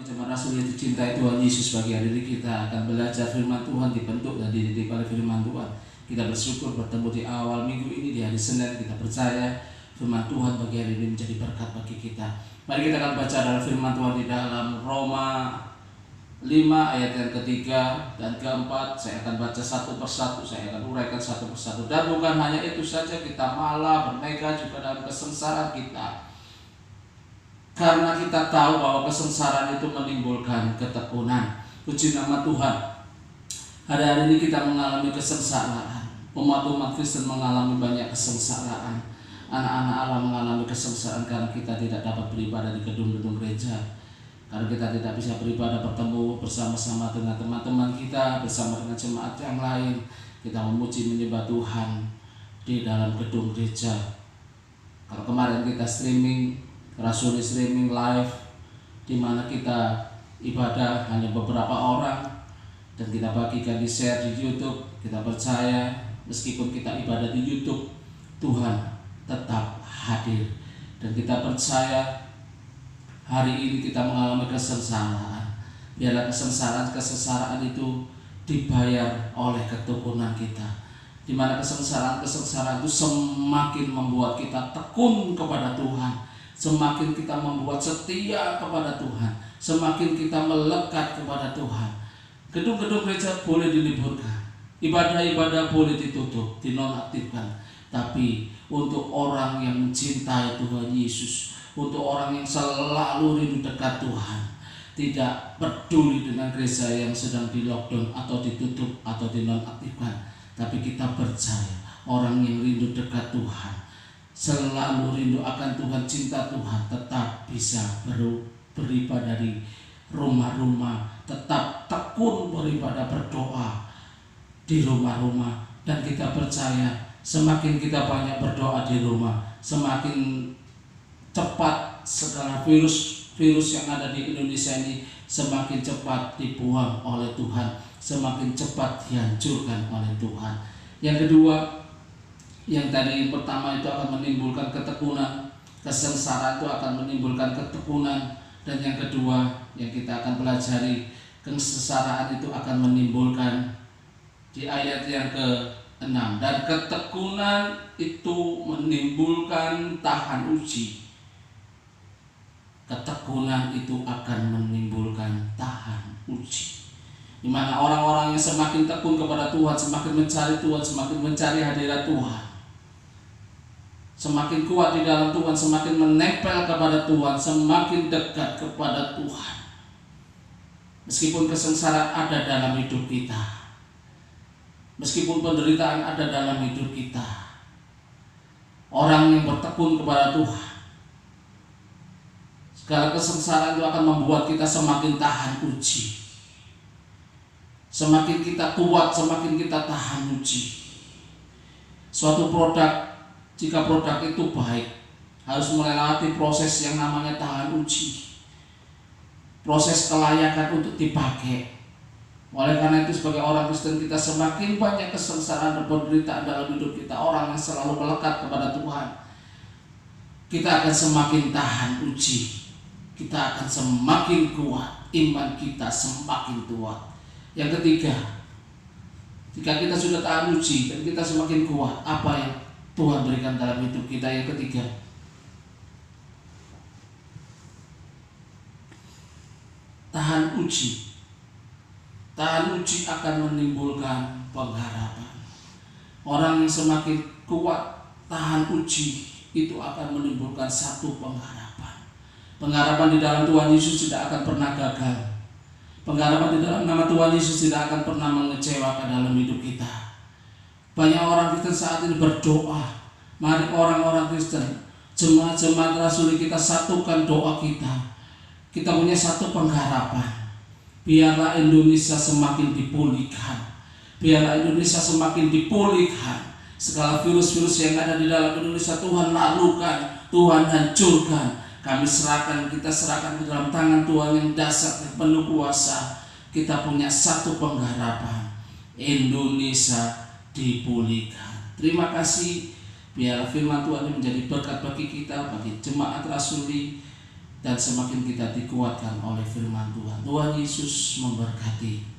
Jemaat Rasul yang dicintai Tuhan Yesus, bagi hari ini kita akan belajar firman Tuhan, dibentuk dan dididik oleh firman Tuhan. Kita bersyukur bertemu di awal minggu ini, di hari Senin. Kita percaya firman Tuhan bagi hari ini menjadi berkat bagi kita. Mari kita akan baca dalam firman Tuhan di dalam Roma 5 ayat yang ketiga dan keempat. Saya akan baca satu persatu, saya akan uraikan satu persatu. Dan bukan hanya itu saja, kita malah bermegah juga dalam kesengsaraan kita, karena kita tahu bahwa kesengsaraan itu menimbulkan ketekunan. Puji nama Tuhan. Hari-hari ini kita mengalami kesengsaraan. Umat-umat Kristen mengalami banyak kesengsaraan. Anak-anak Allah mengalami kesengsaraan karena kita tidak dapat beribadah di gedung-gedung gereja, karena kita tidak bisa beribadah bertemu bersama-sama dengan teman-teman kita, bersama dengan jemaat yang lain. Kita memuji menyembah Tuhan di dalam gedung gereja. Kalau kemarin kita streaming, Rasuli streaming live, di mana kita ibadah hanya beberapa orang dan kita bagikan di share di YouTube. Kita percaya meskipun kita ibadah di YouTube, Tuhan tetap hadir, dan kita percaya hari ini kita mengalami kesengsaraan. Biarlah kesengsaraan itu dibayar oleh ketekunan kita, di mana kesengsaraan itu semakin membuat kita tekun kepada Tuhan, semakin kita membuat setia kepada Tuhan, semakin kita melekat kepada Tuhan. Gedung-gedung gereja boleh diliburkan, ibadah-ibadah boleh ditutup, dinonaktifkan, tapi untuk orang yang mencintai Tuhan Yesus, untuk orang yang selalu rindu dekat Tuhan, tidak peduli dengan gereja yang sedang di lockdown atau ditutup atau dinonaktifkan, tapi kita percaya orang yang rindu dekat Tuhan, selalu rindu akan Tuhan, cinta Tuhan, tetap bisa beribadah di rumah-rumah, tetap tekun beribadah, berdoa di rumah-rumah. Dan kita percaya semakin kita banyak berdoa di rumah, semakin cepat segala virus yang ada di Indonesia ini semakin cepat dibuang oleh Tuhan, semakin cepat dihancurkan oleh Tuhan. Yang kedua, yang tadi pertama itu akan menimbulkan ketekunan, kesengsaraan itu akan menimbulkan ketekunan. Dan yang kedua yang kita akan pelajari, kesengsaraan itu akan menimbulkan, di ayat yang ke-6, dan ketekunan itu menimbulkan tahan uji. Ketekunan itu akan menimbulkan tahan uji, di mana orang-orang yang semakin tekun kepada Tuhan, semakin mencari Tuhan, semakin mencari hadirat Tuhan, semakin kuat di dalam Tuhan, semakin menempel kepada Tuhan, semakin dekat kepada Tuhan. Meskipun kesengsaraan ada dalam hidup kita, meskipun penderitaan ada dalam hidup kita, orang yang bertekun kepada Tuhan, segala kesengsaraan itu akan membuat kita semakin tahan uji. Semakin kita kuat, semakin kita tahan uji. Suatu produk, jika produk itu baik, harus melewati proses yang namanya tahan uji, proses kelayakan untuk dipakai. Oleh karena itu, sebagai orang Kristen, kita semakin banyak kesengsaraan dan penderitaan dalam hidup kita, orang yang selalu melekat kepada Tuhan, kita akan semakin tahan uji, kita akan semakin kuat, iman kita semakin kuat. Yang ketiga, jika kita sudah tahan uji dan kita semakin kuat, apa yang Tuhan berikan dalam hidup kita? Yang ketiga, tahan uji. Tahan uji akan menimbulkan pengharapan. Orang yang semakin kuat tahan uji itu akan menimbulkan satu pengharapan. Pengharapan di dalam Tuhan Yesus tidak akan pernah gagal. Pengharapan di dalam nama Tuhan Yesus tidak akan pernah mengecewakan dalam hidup kita. Banyak orang Kristen saat ini berdoa. Mari orang-orang Kristen, jemaat-jemaat Rasul, kita satukan doa kita. Kita punya satu pengharapan. Biarlah Indonesia semakin dipulihkan. Biarlah Indonesia semakin dipulihkan. Segala virus-virus yang ada di dalam Indonesia, Tuhan lalukan, Tuhan hancurkan. Kami serahkan, kita serahkan ke dalam tangan Tuhan yang dahsyat, yang penuh kuasa. Kita punya satu pengharapan. Indonesia dipulihkan. Terima kasih. Biarlah firman Tuhan ini menjadi berkat bagi kita, bagi jemaat Rasuli, dan semakin kita dikuatkan oleh firman Tuhan. Tuhan Yesus memberkati.